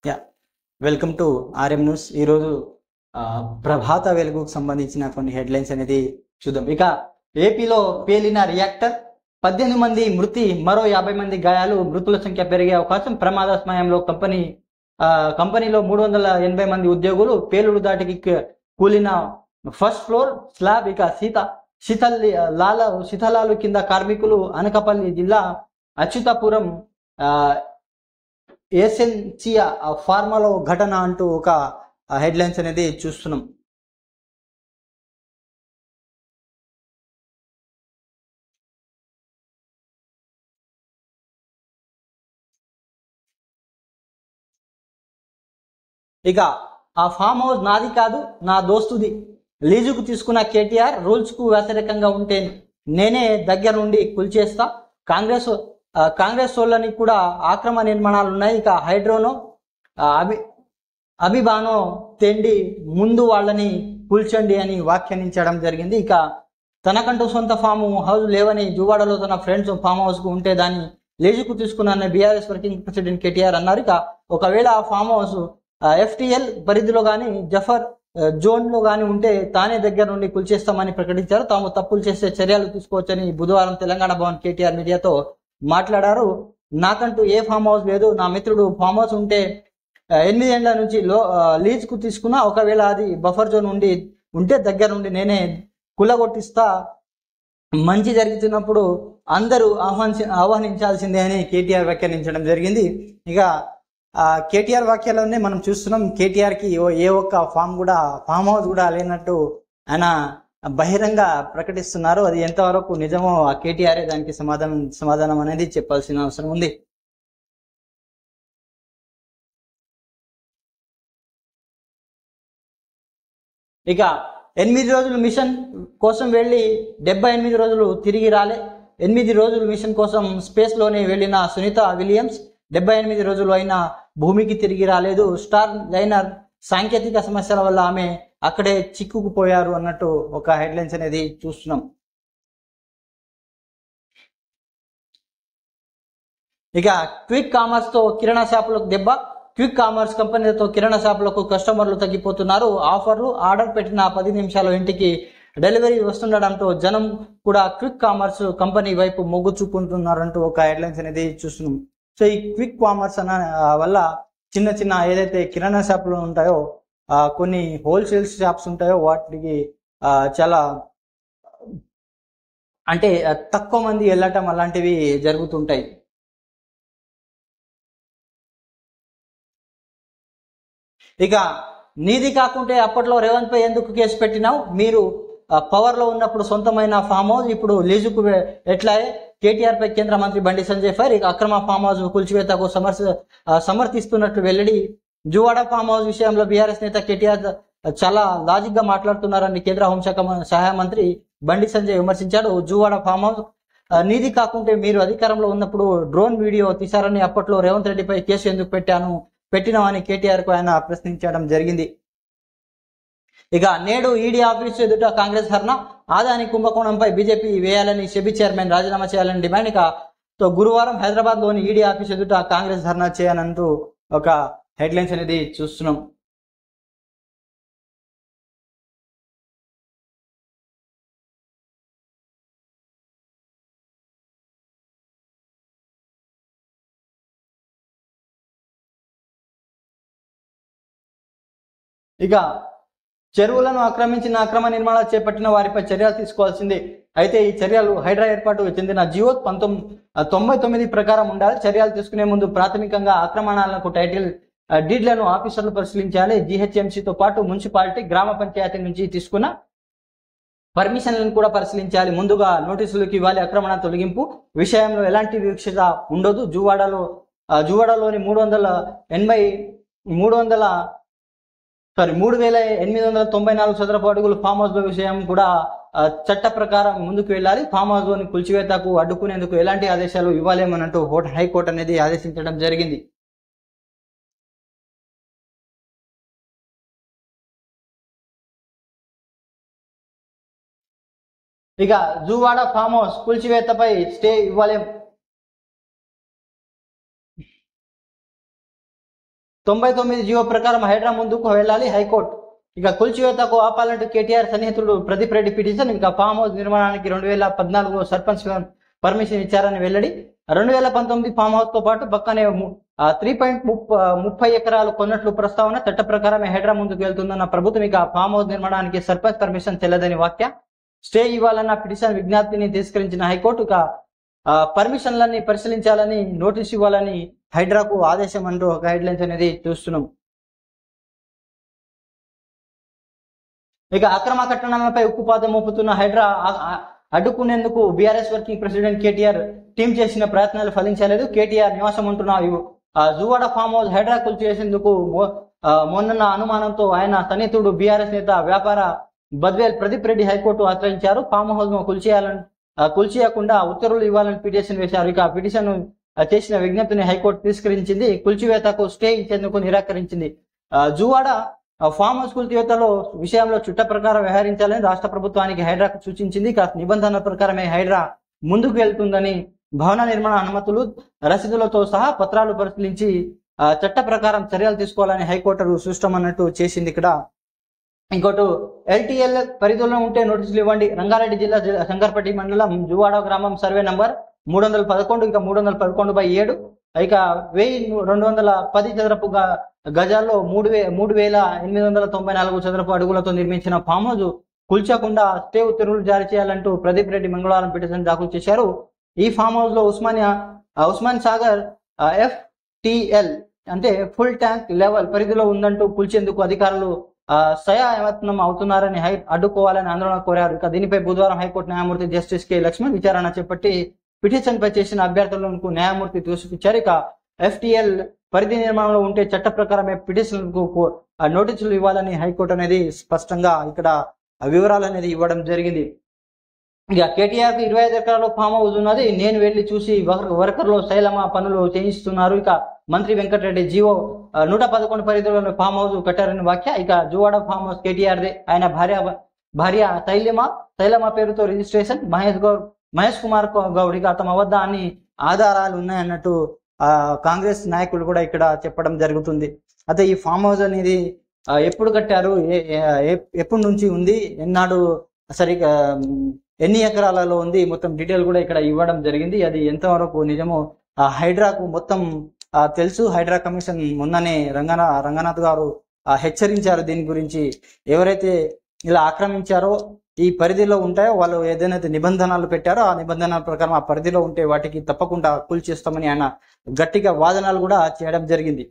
Yeah welcome to RM news. ఈరోజు ప్రభాత వెలుగుకు సంబంధించిన కొన్ని హెడ్లైన్స్ అనేది చూద్దాం. ఇక ఏపీలో పేలిన రియాక్టర్, 18 మంది మృతి, మరో 50 మంది గాయాలు, మృతుల సంఖ్య పెరిగే అవకాశం. ప్రమాద సమయంలో కంపెనీలో 380 మంది ఉద్యోగులు. పేలుడు దాటికి కూలిన ఫస్ట్ ఫ్లోర్ స్లాబ్. ఇక శిథిలాలు కింద కార్మికులు. అనకాపల్లి జిల్లా అచ్యుతాపురం ఎసెన్సియా ఫార్మాలో ఘటన అంటూ ఒక హెడ్లైన్స్ అనేది చూస్తున్నాం. ఇక ఆ ఫామ్ హౌస్ నాది కాదు, నా దోస్తుది. లీజుకు తీసుకున్న కేటీఆర్, రూల్స్ కు వ్యతిరేకంగా ఉంటే నేనే దగ్గర నుండి కూల్చేస్తా. కాంగ్రెస్ వాళ్ళని కూడా ఆక్రమ నిర్మాణాలు ఉన్నాయి. ఇక హైడ్రోనో అభిబానో తెండి ముందు వాళ్ళని కూల్చండి అని వ్యాఖ్యానించడం జరిగింది. ఇక తనకంటూ సొంత ఫామ్ హౌస్ లేవని, జువాడలో తన ఫ్రెండ్స్ ఫామ్ హౌస్ కు ఉంటే దాన్ని లీజుకు తీసుకున్న బీఆర్ఎస్ వర్కింగ్ ప్రెసిడెంట్ కేటీఆర్ అన్నారు. ఇక ఒకవేళ ఆ ఫామ్ హౌస్ ఎఫ్టీఎల్ పరిధిలో కానీ జఫర్ జోన్ లో కానీ ఉంటే తానే దగ్గర నుండి కూల్చేస్తామని ప్రకటించారు. తాము తప్పులు చేసే చర్యలు తీసుకోవచ్చని బుధవారం తెలంగాణ భవన్ కేటీఆర్ మీడియాతో మాట్లాడారు. నాకంటూ ఏ ఫామ్ హౌస్ లేదు, నా మిత్రుడు ఫామ్ హౌస్ ఉంటే 8 ఏళ్ల నుంచి లీజ్ కు తీసుకున్నా. ఒకవేళ అది బఫర్ జోన్ ఉంటే దగ్గర నుండి నేనే కులగొట్టిస్తా. మంచి జరుగుతున్నప్పుడు అందరూ ఆహ్వానించాల్సిందే అని కేటీఆర్ వ్యాఖ్యానించడం జరిగింది. ఇక కేటీఆర్ వాక్యాలనే మనం చూస్తున్నాం. కేటీఆర్ కి ఏ ఒక్క ఫామ్ హౌస్ కూడా లేనట్టు ఆయన బహిరంగ ప్రకటిస్తున్నారు. అది ఎంతవరకు నిజమో ఆ కేటీఆర్ దానికి సమాధానం అనేది చెప్పాల్సిన అవసరం ఉంది. ఇక 8 రోజులు మిషన్ కోసం వెళ్ళి 78 రోజులు తిరిగి రాలే. 8 రోజులు మిషన్ కోసం స్పేస్ లోనే వెళ్ళిన సునీత విలియమ్స్ 78 రోజులు అయినా భూమికి తిరిగి రాలేదు. స్టార్ లైనర్ సాంకేతిక సమస్యల వల్ల ఆమె అక్కడే చిక్కుకుపోయారు అన్నట్టు ఒక హెడ్లైన్స్ అనేది చూస్తున్నాం. ఇక క్విక్ కామర్స్ తో కిరాణా షాపులకు దెబ్బ. క్విక్ కామర్స్ కంపెనీలతో కిరాణా షాపులకు కస్టమర్లు తగ్గిపోతున్నారు. ఆర్డర్ పెట్టిన 10 నిమిషాలు ఇంటికి డెలివరీ వస్తుండడంతో జనం కూడా క్విక్ కామర్స్ కంపెనీ వైపు మొగ్గు చూపుతున్నారంటూ ఒక హెడ్లైన్స్ అనేది చూస్తున్నాం. సో ఈ క్విక్ కామర్స్ వల్ల చిన్న ఏదైతే కిరాణా షాపులు ఉంటాయో, కొన్ని హోల్సేల్ షాప్స్ ఉంటాయో వాటికి చాలా అంటే తక్కువ మంది వెళ్ళటం అలాంటివి జరుగుతుంటాయి. ఇక నీది కాకుంటే అప్పట్లో రేవంత్ పై ఎందుకు కేసు పెట్టినావు? మీరు పవర్ లో ఉన్నప్పుడు సొంతమైన ఫామ్ హౌస్ ఇప్పుడు లీజుకు ఎట్లా? కేటీఆర్ పై కేంద్ర మంత్రి బండి సంజయ్ ఫైర్. ఇక అక్రమ ఫామ్ హౌస్ కూల్చివేతకు సమర్థిస్తున్నట్లు వెల్లడి. జువాడ ఫామ్ హౌస్ విషయంలో బీఆర్ఎస్ నేత కేటీఆర్ చాలా లాజిక్ గా మాట్లాడుతున్నారని కేంద్ర హోంశాఖ సహాయ మంత్రి బండి సంజయ్ విమర్శించాడు. జువాడ ఫామ్ హౌస్ నీది కాకుంటే మీరు అధికారంలో ఉన్నప్పుడు డ్రోన్ వీడియో తీశారని, అప్పట్లో రేవంత్ రెడ్డిపై కేసు ఎందుకు పెట్టినామని కేటీఆర్ కు ఆయన ప్రశ్నించడం జరిగింది. ఇక నేడు ఈడీ ఆఫీసు ఎదుట కాంగ్రెస్ ధర్నా. ఆదాని కుంభకోణంపై బీజేపీ వేయాలని సెబీ చైర్మన్ రాజీనామా చేయాలని డిమాండ్. ఇక గురువారం హైదరాబాద్ లోని ఈడీ ఆఫీసు ఎదుట కాంగ్రెస్ ధర్నా చేయాలంటూ ఒక హెడ్లైన్స్ అనేది చూస్తున్నాం. ఇక చెరువులను ఆక్రమించిన అక్రమ నిర్మాణాలు చేపట్టిన వారిపై చర్యలు తీసుకోవాల్సిందే. అయితే ఈ చర్యలు హైడ్రా ఏర్పాటుకు చెందిన జియో 99 ప్రకారం ఉండాలి. చర్యలు తీసుకునే ముందు ప్రాథమికంగా ఆక్రమణాలకు టైటిల్ డీడ్లను ఆఫీసర్లు పరిశీలించాలి. జీహెచ్ఎంసీతో పాటు మున్సిపాలిటీ, గ్రామ పంచాయతీ నుంచి తీసుకున్న పర్మిషన్లను కూడా పరిశీలించాలి. ముందుగా నోటీసులకు ఇవ్వాలి. ఆక్రమణ తొలగింపు విషయంలో ఎలాంటి వివక్షత ఉండదు. జువాడలోని 3894 చదరపు అడుగులు ఫామ్ హౌస్ విషయం కూడా చట్ట ప్రకారం ముందుకు వెళ్ళాలి. ఫామ్ హౌస్ లోని కూల్చివేతకు అడ్డుకునేందుకు ఎలాంటి ఆదేశాలు ఇవ్వలేమన్నట్టు హైకోర్టు అనేది ఆదేశించడం జరిగింది. ఇక జువాడ ఫామ్ హౌస్ కూల్చివేతపై స్టే ఇవ్వలేం. 99 జీవో ప్రకారం హైడ్రా ముందుకు వెళ్ళాలి హైకోర్టు. ఇక కూల్చివేతకు ఆపాలంటూ కేటీఆర్ సన్నిహితుడు ప్రదీప్ రెడ్డి పిటిషన్. ఇక ఫామ్ హౌస్ నిర్మాణానికి 2014 సర్పంచ్ పర్మిషన్ ఇచ్చారని వెల్లడి. 2019 ఫామ్ హౌస్ తో పాటు పక్కనే 3.30 ఎకరాలు కొన్నట్లు ప్రస్తావన. చట్ట ప్రకారమే హైడ్రా ముందుకు వెళ్తుందన్న ప్రభుత్వం. ఇక ఫామ్ హౌస్ నిర్మాణానికి సర్పంచ్ పర్మిషన్ చెల్లదని వ్యాఖ్య. స్టే ఇవ్వాలన్న పిటిషన్ విజ్ఞప్తిని తిరస్కరించిన హైకోర్టు. ఇక పర్మిషన్లన్నీ పరిశీలించాలని నోటీస్ ఇవ్వాలని హైడ్రాకు ఆదేశం అంటూ ఒక హెడ్ లైన్స్ అనేది చూస్తున్నాం. ఇక అక్రమ కట్టడాలపై ఉక్కుపాదం మోపుతున్న హైడ్రా అడ్డుకునేందుకు BRS working president KTR team చేసిన ప్రయత్నాలు ఫలించలేదు. కేటీఆర్ నివాసం ఉంటున్న జువాడ ఫామ్ హౌస్ హైడ్రా కూల్చేసేందుకు మొన్న అనుమానంతో ఆయన సన్నిహితుడు బీఆర్ఎస్ నేత వ్యాపార బద్వేల్ ప్రదీప్ రెడ్డి హైకోర్టు ఆశ్రయించారు. ఫామ్ హౌస్ ను కూల్చేయకుండా ఉత్తర్వులు ఇవ్వాలని పిటిషన్ వేశారు. ఇక పిటిషన్ చేసిన విజ్ఞప్తిని హైకోర్టు తిరస్కరించింది. కూల్చివేతకు స్టే ఇచ్చేందుకు నిరాకరించింది. జువాడ ఫామ్ హౌస్ కూల్చివేతలో విషయంలో చట్ట ప్రకారం వ్యవహరించాలని రాష్ట్ర ప్రభుత్వానికి హైడ్రాకు సూచించింది. ఇక నిబంధనల ప్రకారమే హైడ్రా ముందుకు వెళ్తుందని భవన నిర్మాణ అనుమతులు రసీదులతో సహా పత్రాలు పరిశీలించి చట్ట ప్రకారం చర్యలు తీసుకోవాలని హైకోర్టు సృష్టమన్నట్టు చేసింది. ఇక్కడ ఇంకోటి ఎల్టీఎల్ పరిధిలో ఉంటే నోటీసులు ఇవ్వండి. రంగారెడ్డి జిల్లా శంకర్పట్టి మండలం జువాడ గ్రామం సర్వే నంబర్ 311 ఇక 311/7 ఇక 1210 చదరపు గజాల్లో 3894 చదరపు అడుగులతో నిర్మించిన ఫామ్ హౌస్ కూల్చకుండా స్టే ఉత్తర్వులు జారీ చేయాలంటూ ప్రదీప్ రెడ్డి మంగళవారం పిటిషన్ దాఖలు చేశారు. ఈ ఫామ్ హౌస్ లో ఉస్మాన్ సాగర్ FTL అంటే ఫుల్ ట్యాంక్ లెవెల్ పరిధిలో ఉందంటూ కూల్చేందుకు అధికారులు సహాయత్నం అవుతున్నారని అడ్డుకోవాలని ఆందోళన కోరారు. ఇక దీనిపై బుధవారం హైకోర్టు న్యాయమూర్తి జస్టిస్ కె లక్ష్మణ్ విచారణ చేపట్టి పిటిషన్ పై చేసిన అభ్యర్థులకు న్యాయమూర్తి తోసిపుచ్చారు. ఇక FTL పరిధి నిర్మాణంలో ఉంటే చట్ట ప్రకారమే పిటిషన్కు నోటీసులు ఇవ్వాలని హైకోర్టు అనేది స్పష్టంగా ఇక్కడ వివరాలు అనేది ఇవ్వడం జరిగింది. ఇక కేటీఆర్ 25 ఎకరాలు ఫామ్ హౌస్ ఉన్నది, నేను వెళ్లి చూసి వర్కర్లు శైలమ పనులు చేయిస్తున్నారు. ఇక మంత్రి వెంకటరెడ్డి జీవో 111 పరిధిలో ఫామ్ హౌస్ కట్టారని వ్యాఖ్య. ఇక జువాడ ఫామ్ హౌస్ కేటీఆర్దే, ఆయన భార్య శైలమ పేరుతో రిజిస్ట్రేషన్. మహేష్ కుమార్ గౌడ్ ఇక తమ వద్ద అన్ని ఆధారాలు ఉన్నాయన్నట్టు కాంగ్రెస్ నాయకులు కూడా ఇక్కడ చెప్పడం జరుగుతుంది. అయితే ఈ ఫామ్ హౌస్ అనేది ఎప్పుడు కట్టారు, ఎప్పటి నుంచి ఉంది, ఎన్నాడు సరిగా ఎన్ని ఎకరాలలో ఉంది, మొత్తం డీటెయిల్ కూడా ఇక్కడ ఇవ్వడం జరిగింది. అది ఎంతవరకు నిజమో హైడ్రాకు మొత్తం తెలుసు. హైడ్రా కమిషన్ మొన్ననే రంగనాథ్ గారు హెచ్చరించారు దీని గురించి. ఎవరైతే ఇలా ఆక్రమించారో ఈ పరిధిలో ఉంటాయో వాళ్ళు ఏదైతే నిబంధనలు పెట్టారో ఆ నిబంధనల ప్రకారం ఆ పరిధిలో ఉంటే వాటికి తప్పకుండా కూల్చేస్తామని ఆయన గట్టిగా వాదనలు కూడా చేయడం జరిగింది.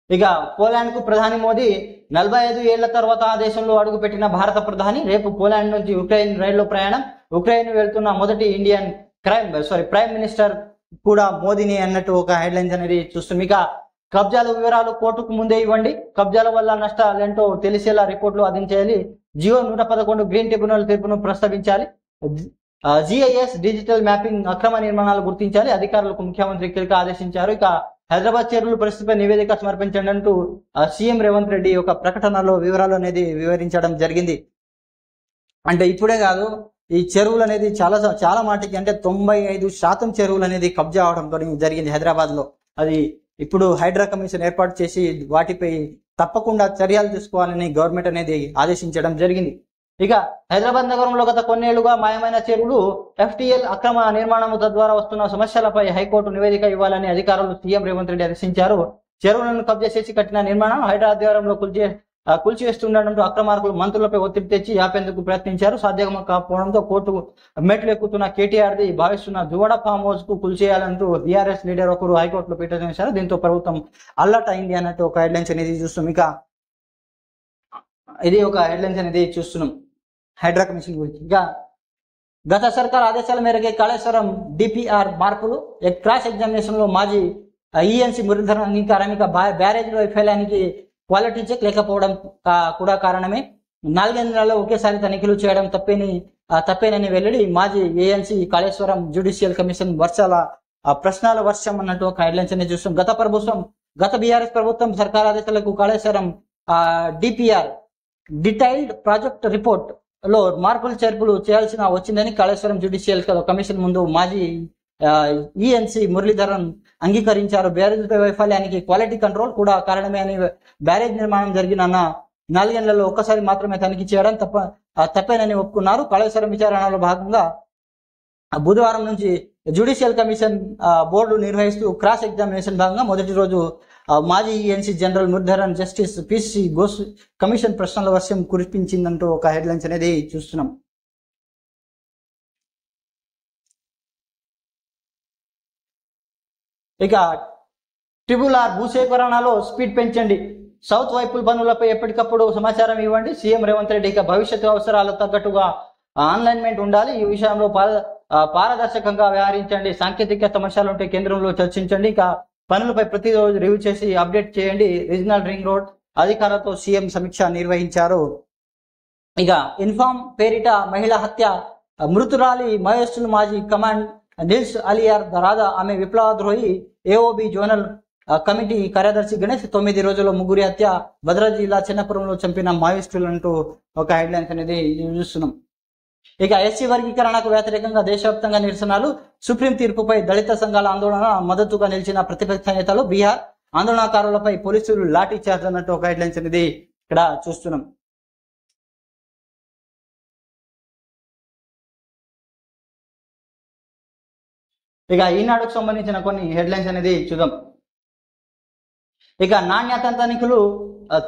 ఇక పోలాండ్ కు ప్రధాని మోదీ 45 ఏళ్ల తర్వాత ఆ దేశంలో అడుగుపెట్టిన భారత ప్రధాని రేపు పోలాండ్ నుంచి ఉక్రెయిన్ రైల్లో ప్రయాణం. ఉక్రెయిన్ వెళ్తున్న మొదటి ఇండియన్ ప్రైమ్ మినిస్టర్ కూడా మోదీని అన్నట్టు ఒక హెడ్లైన్స్ అనేది చూస్తాం. ఇక కబ్జాల వివరాలు కోర్టుకు ముందే ఇవ్వండి, కబ్జాల వల్ల నష్టాలేంటో తెలిసేలా రిపోర్టులు అందించాలి. జియో 111 గ్రీన్ ట్రిబ్యునల్ తీర్పును ప్రస్తావించాలి. GIS డిజిటల్ మ్యాపింగ్ అక్రమ నిర్మాణాలు గుర్తించాలి. అధికారులకు ముఖ్యమంత్రి కీలక ఆదేశించారు. ఇక హైదరాబాద్ చెరువుల పరిస్థితిపై నివేదిక సమర్పించండి అంటూ సీఎం రేవంత్ రెడ్డి ఒక ప్రకటనలో వివరాలు అనేది వివరించడం జరిగింది. అంటే ఇప్పుడే కాదు, ఈ చెరువులు అనేది చాలా మాటికి అంటే 95% చెరువులు అనేది కబ్జా అవడం జరిగింది హైదరాబాద్ లో. అది ఇప్పుడు హైడ్రా కమిషన్ ఏర్పాటు చేసి వాటిపై తప్పకుండా చర్యలు తీసుకోవాలని గవర్నమెంట్ అనేది ఆదేశించడం జరిగింది. ఇక హైదరాబాద్ నగరంలో గత కొన్నేళ్లుగా మాయమైన చెరువులు, FTL అక్రమ నిర్మాణం తద్వారా వస్తున్న సమస్యలపై హైకోర్టు నివేదిక ఇవ్వాలని అధికారులు సీఎం రేవంత్ రెడ్డి ఆదేశించారు. చెరువులను కబ్జా చేసి కట్టిన నిర్మాణం హైడ్రా ఆధ్వర్యంలో కూల్చివేస్తుండటంతో అక్రమార్కులు మంత్రులపై ఒత్తిడి తెచ్చి ఆపేందుకు ప్రయత్నించారు. సాధ్యం కాకపోవడంతో కోర్టు మెట్లు ఎక్కుతున్న కేటీఆర్ది భావిస్తున్న జువాడ ఫామ్ హౌస్ కు కూల్చేయాలంటూ BRS లీడర్ ఒకరు హైకోర్టులో పిటిషన్ చేశారు. దీంతో ప్రభుత్వం అలర్ట్ అయింది అన్నట్టు ఒక హెడ్లైన్స్ అనేది చూస్తున్నాం. ఇక ఇది ఒక హెడ్లైన్స్ అనేది చూస్తున్నాం హైడ్రా కమిషన్ గురించి. ఇక గత సర్కార్ ఆదేశాల మేరకే కాళేశ్వరం DPR మార్పులు. క్రాస్ ఎగ్జామినేషన్ లో మాజీ ENC మురళీధరన్ అంగీకారం. ఇక బ్యారేజ్ వైఫల్యానికి క్వాలిటీ చెక్ లేకపోవడం కూడా కారణమే. 4 నెలల్లో ఒకేసారి తనిఖీలు చేయడం తప్పేనని వెల్లడి. మాజీ ANC కాళేశ్వరం జ్యుడిషియల్ కమిషన్ ప్రశ్నల వర్షం అన్నట్టు ఒక హెడ్లైన్స్ అనేది చూస్తాం. గత BRS ప్రభుత్వం సర్కార్ ఆదేశాలకు Kaleshwaram DPR detailed project report లో మార్పులు చేర్పులు చేయాల్సిన వచ్చిందని కాళేశ్వరం జ్యుడిషియల్ కమిషన్ ముందు మాజీ ఈఎన్సీ మురళీధరన్ అంగీకరించారు. బ్యారేజ్ వైఫల్యానికి క్వాలిటీ కంట్రోల్ కూడా కారణమే అని, బ్యారేజ్ నిర్మాణం జరిగిన 4 ఏళ్లలో ఒక్కసారి మాత్రమే తనిఖీ చేయడం తప్పేనని ఒప్పుకున్నారు. కాళేశ్వరం విచారణలో భాగంగా బుధవారం నుంచి జ్యుడిషియల్ కమిషన్ బోర్డు నిర్వహిస్తూ క్రాస్ ఎగ్జామినేషన్ భాగంగా మొదటి రోజు మాజీ ENC general Muralidharan justice PC Ghosh commission ప్రశ్నల వర్షం కురిపించిందంటూ ఒక హెడ్లైన్స్ అనేది చూస్తున్నాం. ఇక RRR భూసేకరణలో స్పీడ్ పెంచండి, సౌత్ వైపుల్ పనులపై ఎప్పటికప్పుడు సమాచారం ఇవ్వండి. సీఎం రేవంత్ రెడ్డి ఇక భవిష్యత్తు అవసరాలకు తగ్గట్టుగా అలైన్మెంట్ ఉండాలి, ఈ విషయంలో పారదర్శకంగా వ్యవహరించండి, సాంకేతిక సమస్యలు ఉంటే కేంద్రంలో చర్చించండి, ఇక పనులపై ప్రతిరోజు రివ్యూ చేసి అప్డేట్ చేయండి. రీజనల్ రింగ్ రోడ్ అధికారులతో సీఎం సమీక్ష నిర్వహించారు. ఇక ఇన్ఫామ్ పేరిట మహిళా హత్య, మృతురాలి మహేశ్వర్ మాజీ కమాండ్ నిల్స్ అలియార్ రాధా, ఆమె విప్లవద్రోహి. ఏఓబి జోనల్ కమిటీ కార్యదర్శి గణేష్. 9 రోజుల్లో 3 హత్య, భద్రాద్రి జిల్లా చిన్నపురంలో చంపిన మావోయిస్టులు అంటూ ఒక హెడ్లైన్స్ అనేది చూస్తున్నాం. ఇక ఎస్సీ వర్గీకరణకు వ్యతిరేకంగా దేశవ్యాప్తంగా నిరసనలు, సుప్రీం తీర్పుపై దళిత సంఘాల ఆందోళన, మద్దతుగా నిలిచిన ప్రతిపక్ష నేతలు. బీహార్ ఆందోళనకారులపై పోలీసులు లాఠీ చార్జ్ అన్నట్టు ఒక హెడ్లైన్స్ అనేది ఇక్కడ చూస్తున్నాం. ఇక ఈనాడుకు సంబంధించిన కొన్ని హెడ్లైన్స్ అనేది చూద్దాం. ఇక నాణ్యత తనిఖీలు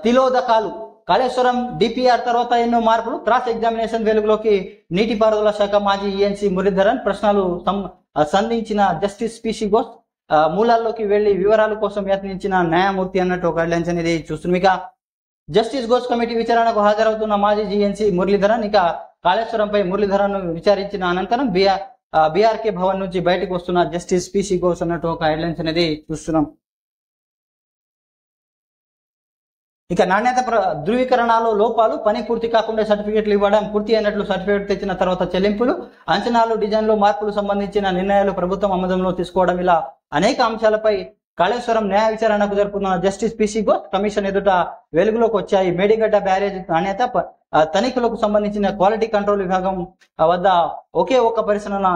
తిలోదకాలు, కాళేశ్వరం డిపిఆర్ తర్వాత ఎన్నో మార్పులు, క్రాస్ ఎగ్జామినేషన్ వెలుగులోకి నీటిపారుదల శాఖ మాజీ ఈఎన్సీ మురళీధరన్ ప్రశ్నలు సంధించిన జస్టిస్ పిసి ఘోష్, మూలాల్లోకి వెళ్లి వివరాల కోసం యత్నించిన న్యాయమూర్తి అన్నట్టు ఒక హెడ్లైన్స్ అనేది చూస్తున్నాం. ఇక జస్టిస్ ఘోష్ కమిటీ విచారణకు హాజరవుతున్న మాజీ ఈఎన్సీ మురళీధరన్, ఇక కాళేశ్వరంపై మురళీధరన్ విచారించిన అనంతరం బీఆర్కే భవన్ నుంచి బయటకు వస్తున్న జస్టిస్ పిసి ఘోష్ అన్నట్టు ఒక హెడ్లైన్స్ అనేది చూస్తున్నాం. ఇక నాణ్యత ధృవీకరణలో లోపాలు, పని పూర్తి కాకుండా సర్టిఫికెట్లు ఇవ్వడం, పూర్తి అయినట్లు సర్టిఫికెట్ తెచ్చిన తర్వాత చెల్లింపులు, అంచనాలు, డిజైన్లో మార్పులు సంబంధించిన నిర్ణయాలు ప్రభుత్వం ఆమోదంలో తీసుకోవడం, ఇలా అనేక అంశాలపై కాళేశ్వరం న్యాయ విచారణకు జరుపుతున్న జస్టిస్ పిసి ఘోష్ కమిషన్ ఎదుట వెలుగులోకి వచ్చాయి. మేడిగడ్డ బ్యారేజ్ నాణ్యత తనిఖీలకు సంబంధించిన క్వాలిటీ కంట్రోల్ విభాగం వద్ద ఒకే ఒక్క పరిశీలన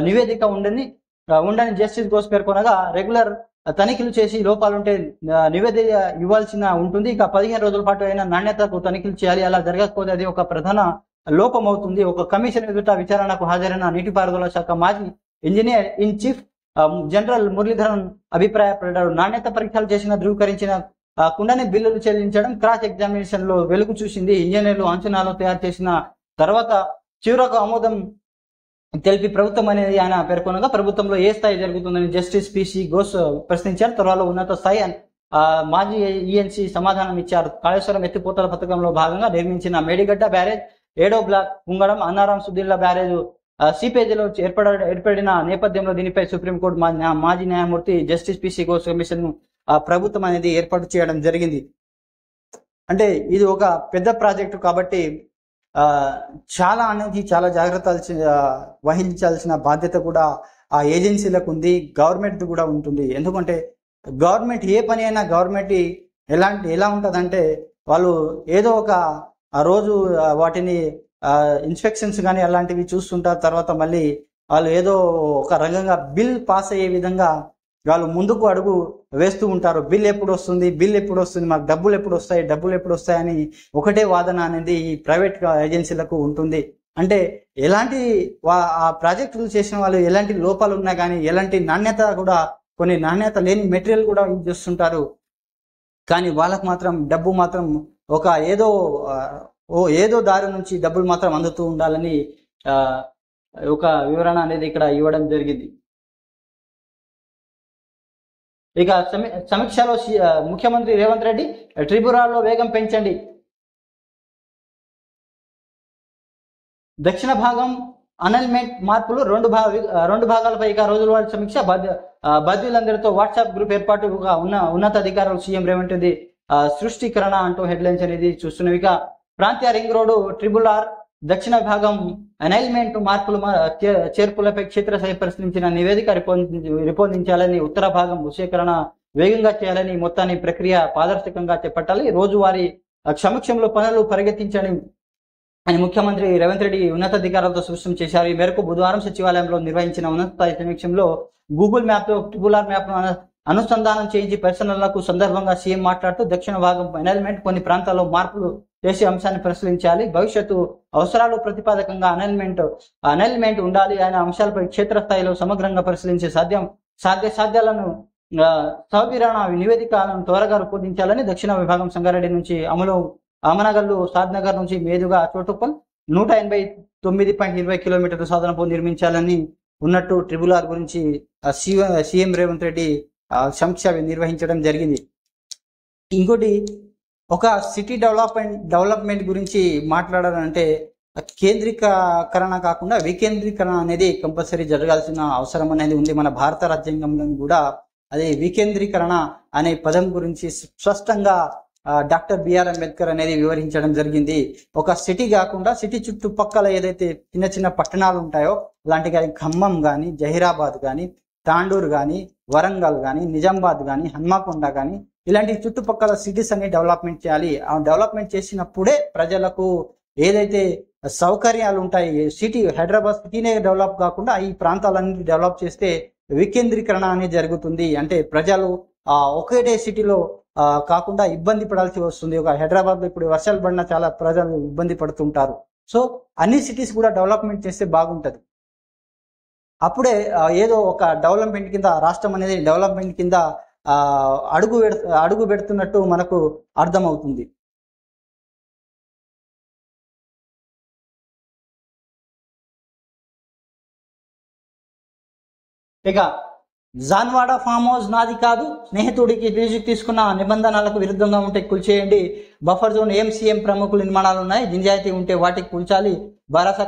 నివేదిక ఉండని జస్టిస్ ఘోష్ పేర్కొనగా, రెగ్యులర్ తనిఖీలు చేసి లోపాలుంటే నివేదిక ఇవ్వాల్సిన ఉంటుంది. ఇక 15 రోజుల పాటు అయినా నాణ్యతకు తనిఖీలు చేయాలి, అలా జరగకపోతే అది ఒక ప్రధాన లోపం అవుతుంది. ఒక కమిషన్ ఎదుట విచారణకు హాజరైన నీటిపారుదల శాఖ మాజీ engineer in chief general Muralidharan అభిప్రాయపడ్డారు. నాణ్యత పరీక్షలు చేసిన ధృవీకరించిన కుండని బిల్లులు చెల్లించడం క్రాస్ ఎగ్జామినేషన్ లో వెలుగు చూసింది. ఇంజనీర్లు అంచనాలు తయారు చేసిన తర్వాత చివరకు ఆమోదం తెలిపి ప్రభుత్వం అనేది ఆయన పేర్కొనగా, ప్రభుత్వంలో ఏ స్థాయి జరుగుతుందని జస్టిస్ పిసి ఘోష్ ప్రశ్నించారు. త్వరలో ఉన్నత స్థాయి మాజీ ఈఎన్సీ సమాధానం ఇచ్చారు. కాళేశ్వరం ఎత్తిపోతల పథకంలో భాగంగా నిర్మించిన మేడిగడ్డ బ్యారేజ్ 7వ బ్లాక్ కుంగడం, అన్నారం సుద్దిల్ల బ్యారేజ్ సీపేజీలో ఏర్పడిన నేపథ్యంలో దీనిపై సుప్రీంకోర్టు మాజీ న్యాయమూర్తి జస్టిస్ పిసి ఘోష్ కమిషన్ ప్రభుత్వం అనేది ఏర్పాటు చేయడం జరిగింది. అంటే ఇది ఒక పెద్ద ప్రాజెక్టు కాబట్టి చాలా జాగ్రత్తలు వహించాల్సిన బాధ్యత కూడా ఆ ఏజెన్సీలకు ఉంది, గవర్నమెంట్ కూడా ఉంటుంది. ఎందుకంటే గవర్నమెంట్ ఏ పని అయినా గవర్నమెంట్ ఎలా ఉంటుందంటే, వాళ్ళు ఏదో ఒక రోజు వాటిని ఇన్స్పెక్షన్స్ కానీ అలాంటివి చూస్తుంటారు. తర్వాత మళ్ళీ వాళ్ళు ఏదో ఒక రంగంగా బిల్ పాస్ అయ్యే విధంగా వాళ్ళు ముందుకు అడుగు వేస్తూ ఉంటారు. బిల్ ఎప్పుడు వస్తుంది, మాకు డబ్బులు ఎప్పుడు వస్తాయని ఒకటే వాదన అనేది ఈ ప్రైవేట్ ఏజెన్సీలకు ఉంటుంది. అంటే ఎలాంటి ఆ ప్రాజెక్టులు చేసిన వాళ్ళు ఎలాంటి లోపాలు ఉన్నా కానీ, ఎలాంటి కొన్ని నాణ్యత లేని మెటీరియల్ కూడా యూజ్ చేస్తుంటారు. కానీ వాళ్ళకు మాత్రం డబ్బు మాత్రం ఏదో దారి నుంచి డబ్బులు మాత్రం అందుతూ ఉండాలని ఒక వివరణ అనేది ఇక్కడ ఇవ్వడం జరిగింది. ఇక సమీక్షలో ముఖ్యమంత్రి రేవంత్ రెడ్డి, ట్రిబ్యునల్లో వేగం పెంచండి, దక్షిణ భాగం అనల్మెంట్ మార్పులు, రెండు భాగాలపై ఇక రోజుల వారి సమీక్ష, బాధ్యులందరితో వాట్సాప్ గ్రూప్ ఏర్పాటుగా ఉన్నతాధికారులు సీఎం రేవంత్ రెడ్డి సృష్టీకరణ అంటూ హెడ్లైన్స్ అనేది చూస్తున్నాం. ఇక ప్రాంతీయ రింగ్ రోడ్డు RRR దక్షిణ భాగం అనైన్మెంట్ మార్పులు చేర్పులపై క్షేత్రస్థాయి పరిశీలించిన నివేదిక రూపొందించాలని, ఉత్తర భాగం భూసేకరణ వేగంగా చేయాలని, మొత్తాన్ని ప్రక్రియ పారదర్శకంగా చేపట్టాలి, రోజువారీ సమక్షంలో పనులు పరిగెత్తించని అని ముఖ్యమంత్రి రేవంత్ రెడ్డి ఉన్నతాధికారులతో స్పష్టం చేశారు. ఈ మేరకు బుధవారం సచివాలయంలో నిర్వహించిన ఉన్నత స్థాయి సమీక్షలో గూగుల్ మ్యాప్తో ట్రిపుల్ ఆర్ మ్యాప్ అనుసంధానం చేయించి పరిశీలనలకు సందర్భంగా సీఎం మాట్లాడుతూ దక్షిణ భాగం ఎనైల్మెంట్ కొన్ని ప్రాంతాల్లో మార్పులు చేసే అంశాన్ని పరిశీలించాలి, భవిష్యత్తు అవసరాలు ప్రతిపాదకంగా అనైల్మెంట్ ఉండాలి అనే అంశాలపై క్షేత్రస్థాయిలో సమగ్రంగా పరిశీలించే సాధ్యాలను సవివరణ నివేదికలను త్వరగా రూపొందించాలని దక్షిణ విభాగం సంగారెడ్డి నుంచి అమనగల్లు సాద్నగర్ నుంచి మీదుగా చోటుపల్ 189.20 కిలోమీటర్ల సాధనపు నిర్మించాలని ఉన్నట్టు ట్రిపుల్ ఆర్ గురించి సీఎం రేవంత్ రెడ్డి సమీక్ష నిర్వహించడం జరిగింది. ఇంకోటి, ఒక సిటీ డెవలప్మెంట్ గురించి మాట్లాడాలంటే కేంద్రీకరణ కాకుండా వికేంద్రీకరణ అనేది కంపల్సరీ జరగాల్సిన అవసరం అనేది ఉంది. మన భారత రాజ్యాంగంలో కూడా అదే వికేంద్రీకరణ అనే పదం గురించి స్పష్టంగా డాక్టర్ బిఆర్ అంబేద్కర్ అనేది వివరించడం జరిగింది. ఒక సిటీ కాకుండా సిటీ చుట్టుపక్కల ఏదైతే చిన్న చిన్న పట్టణాలు ఉంటాయో అలాంటి కానీ ఖమ్మం కానీ, జహీరాబాద్ కానీ, తాండూరు కానీ, వరంగల్ కానీ, నిజామాబాద్ కానీ, హన్మకొండ కానీ ఇలాంటి చుట్టుపక్కల సిటీస్ అన్ని డెవలప్మెంట్ చేయాలి. ఆ డెవలప్మెంట్ చేసినప్పుడే ప్రజలకు ఏదైతే సౌకర్యాలు ఉంటాయి, హైదరాబాద్ సిటీనే డెవలప్ కాకుండా ఈ ప్రాంతాలన్నీ డెవలప్ చేస్తే వికేంద్రీకరణ అనేది జరుగుతుంది. అంటే ప్రజలు ఒకటే సిటీలో కాకుండా ఇబ్బంది పడాల్సి వస్తుంది. ఒక హైదరాబాద్లో ఇప్పుడు వర్షాలు పడినా చాలా ప్రజలు ఇబ్బంది పడుతుంటారు. సో అన్ని సిటీస్ కూడా డెవలప్మెంట్ చేస్తే బాగుంటుంది. అప్పుడే ఏదో ఒక డెవలప్మెంట్ కింద రాష్ట్రం అనేది డెవలప్మెంట్ కింద అడుగు పెడుతున్నట్టు మనకు అర్థమవుతుంది. ఇక జాన్వాడ ఫామ్ హౌస్ నాది కాదు, స్నేహితుడికి లీజుకు తీసుకున్న నిబంధనలకు విరుద్ధంగా ఉంటే కూల్చేయండి, బఫర్ జోన్ సీఎం ప్రముఖుల నిర్మాణాలు ఉన్నాయి, నిజాయితీ ఉంటే వాటికి కూల్చాలి, భారత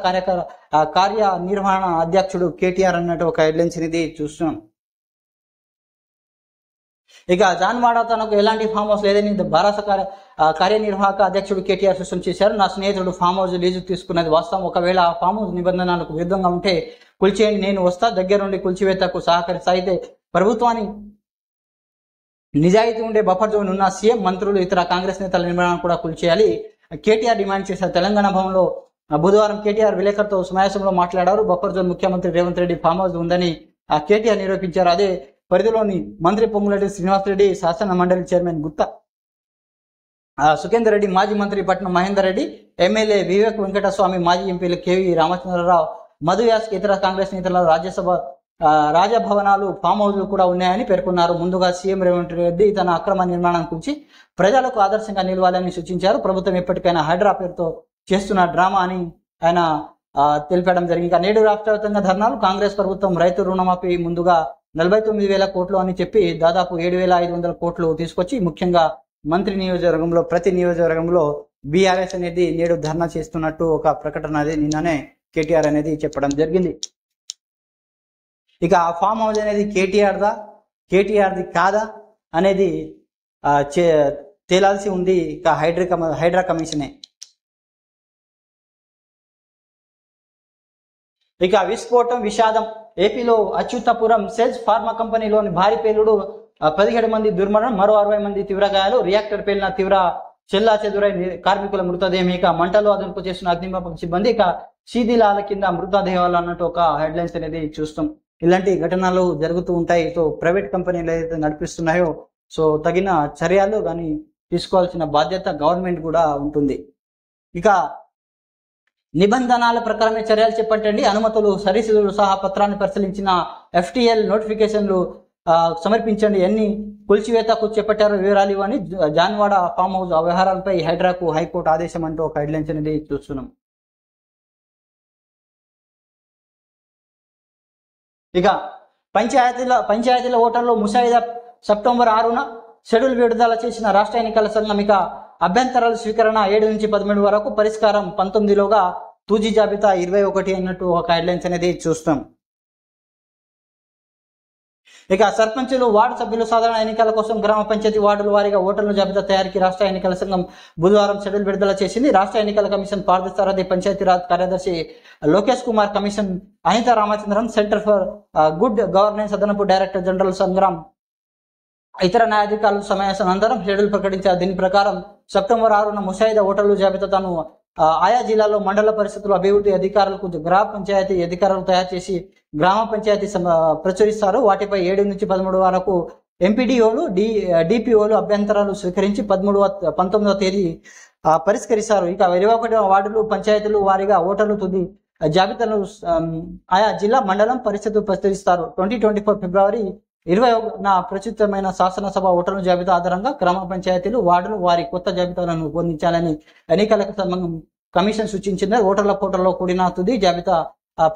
కార్యనిర్వహణ అధ్యక్షుడు కేటీఆర్ అన్నట్టు ఒక హెడ్లైన్స్ ఇది చూస్తున్నాం. ఇక జాన్వాడ తనకు ఎలాంటి ఫామ్ హౌస్ లేదని భారత కార్యనిర్వాహక అధ్యక్షుడు కేటీఆర్ స్పష్టం చేశారు. నా స్నేహితుడు ఫామ్ హౌస్ లీజుకు తీసుకున్నది వాస్తవం, ఒకవేళ ఆ ఫామ్ హౌస్ నిబంధనలకు విరుద్ధంగా ఉంటే కూల్చేయండి, నేను వస్తా, దగ్గరుండి కూల్చివేతకు సహకరిస్తా. అయితే ప్రభుత్వాన్ని నిజాయితీ ఉండే బఫర్ జోన్ ఉన్న సీఎం, మంత్రులు, ఇతర కాంగ్రెస్ నేతల నిర్మాణాన్ని కూడా కూల్చేయాలి కేటీఆర్ డిమాండ్ చేశారు. తెలంగాణ భవన్లో బుధవారం కేటీఆర్ విలేకరులతో సమావేశంలో మాట్లాడారు. బఫర్ జోన్ ముఖ్యమంత్రి రేవంత్ రెడ్డి ఫామ్ హౌస్ ఉందని కేటీఆర్ నిరూపించారు. అదే పరిధిలోని మంత్రి పొంగులేటి శ్రీనివాసరెడ్డి, శాసన మండలి చైర్మన్ గుత్తా సుఖేందర్ రెడ్డి, మాజీ మంత్రి పట్నం మహేందర్ రెడ్డి, ఎమ్మెల్యే వివేక్ వెంకటస్వామి, మాజీ ఎంపీలు కేవీ రామచంద్రరావు, మధు యాస్కి, ఇతర కాంగ్రెస్ నేతల రాజభవనాలు, ఫామ్ హౌస్లు కూడా ఉన్నాయని పేర్కొన్నారు. ముందుగా సీఎం రేవంత్ రెడ్డి తన అక్రమ నిర్మాణం గురించి ప్రజలకు ఆదర్శంగా నిలవాలని సూచించారు. ప్రభుత్వం ఎప్పటికైనా హైడ్రా పేరుతో చేస్తున్న డ్రామా అని ఆయన తెలిపడం జరిగింది. నేడు రాష్ట్ర వ్యాప్తంగా ధర్నాలు. కాంగ్రెస్ ప్రభుత్వం రైతు రుణమాఫీ ముందుగా 49,000 కోట్లు అని చెప్పి దాదాపు 7,500 కోట్లు తీసుకొచ్చి ముఖ్యంగా మంత్రి నియోజకవర్గంలో ప్రతి నియోజకవర్గంలో బీఆర్ఎస్ అనేది నేడు ధర్నా చేస్తున్నట్టు ఒక ప్రకటన అనేది నిన్ననే కేటీఆర్ అనేది చెప్పడం జరిగింది. ఇక ఆ ఫామ్ హౌస్ అనేది కేటీఆర్ది కాదా అనేది తేలాల్సి ఉంది. ఇక హైడ్రా కమిషనే. ఇక విస్ఫోటం, విషాదం. ఏపీలో అచ్యుతాపురం సెల్స్ ఫార్మా కంపెనీలోని భారీ పేలుడు, 17 మంది దుర్మరణం, మరో 60 మంది తీవ్ర గాయాలు. రియాక్టర్ పేలిన తీవ్ర చెల్లాచెదురై కార్మికుల మృతదేహం. ఇక మంటలు అదుపు చేస్తున్న అగ్నిమాపక సిబ్బంది. ఇక శీదిలాల కింద మృతదేహాలు అన్నట్టు ఒక హెడ్లైన్స్ అనేది చూస్తాం. ఇలాంటి ఘటనలు జరుగుతూ ఉంటాయి. సో ప్రైవేట్ కంపెనీలు ఏదైతే నడిపిస్తున్నాయో సో తగిన చర్యలు కానీ తీసుకోవాల్సిన బాధ్యత గవర్నమెంట్ కూడా ఉంటుంది. ఇక నిబంధనల ప్రకారమే చర్యలు చేపట్టండి, అనుమతులు సరిహద్దులు సహా పత్రాన్ని పరిశీలించిన FTL నోటిఫికేషన్లు సమర్పించండి, ఎన్ని కూల్చివేతకు చేపట్టారో వివరాలు ఇవ్వని జాన్వాడ ఫామ్ హౌస్ వ్యవహారాలపై హైడ్రాకు హైకోర్టు ఆదేశం అంటూ ఒక హెడ్లైన్స్ అనేది చూస్తున్నాం. ఇక పంచాయతీల ఓటర్లు ముసాయిదా సెప్టెంబర్ 6న షెడ్యూల్ విడుదల చేసిన రాష్ట్ర ఎన్నికల సంఘం. ఇక అభ్యంతరాల స్వీకరణ 7 నుంచి 13 వరకు, పరిష్కారం 19లోగా, తుది జాబితా 21 అన్నట్టు ఒక హెడ్లైన్స్ అనేది చూస్తాం. ఇక సర్పంచులు, వార్డు సభ్యులు సాధారణ ఎన్నికల కోసం గ్రామ పంచాయతీ వార్డుల వారీగా ఓటర్ల జాబితా తయారీకి రాష్ట్ర ఎన్నికల సంఘం బుధవారం షెడ్యూల్ విడుదల చేసింది. రాష్ట్ర ఎన్నికల కమిషన్ పార్థసారథి, పంచాయతీరాజ్ కార్యదర్శి Lokesh Kumar, commission Anita Ramachandran, centre for good governance అదనపు డైరెక్టర్ జనరల్ సంగ్రామ్, ఇతర న్యాయాధికారుల సమావేశం అనంతరం షెడ్యూల్ ప్రకటించారు. దీని ప్రకారం సెప్టెంబర్ 6న ముసాయిదా ఓటర్ల జాబితాను ఆయా జిల్లాలో మండల పరిషత్తుల అభివృద్ధి అధికారులకు గ్రామ పంచాయతీ అధికారులు తయారు చేసి గ్రామ పంచాయతీ ప్రచురిస్తారు. వాటిపై 7 నుంచి 13 వరకు ఎంపీడీఓలు డిపిఓలు అభ్యంతరాలు స్వీకరించి 19వ తేదీ పరిష్కరిస్తారు. ఇక 21వ వార్డులు పంచాయతీలు వారీగా ఓటర్లు తుది జాబితాను ఆయా జిల్లా మండలం పరిషత్తు ప్రచురిస్తారు. 2024 ఫిబ్రవరి 21న ప్రచురితమైన శాసనసభ ఓటర్ల జాబితా ఆధారంగా గ్రామ పంచాయతీలు వార్డులు వారి కొత్త జాబితాలను రూపొందించాలని ఎన్నికల కమిషన్ సూచించింది. ఓటర్ల పోర్టల్లో కూడిన తుది జాబితా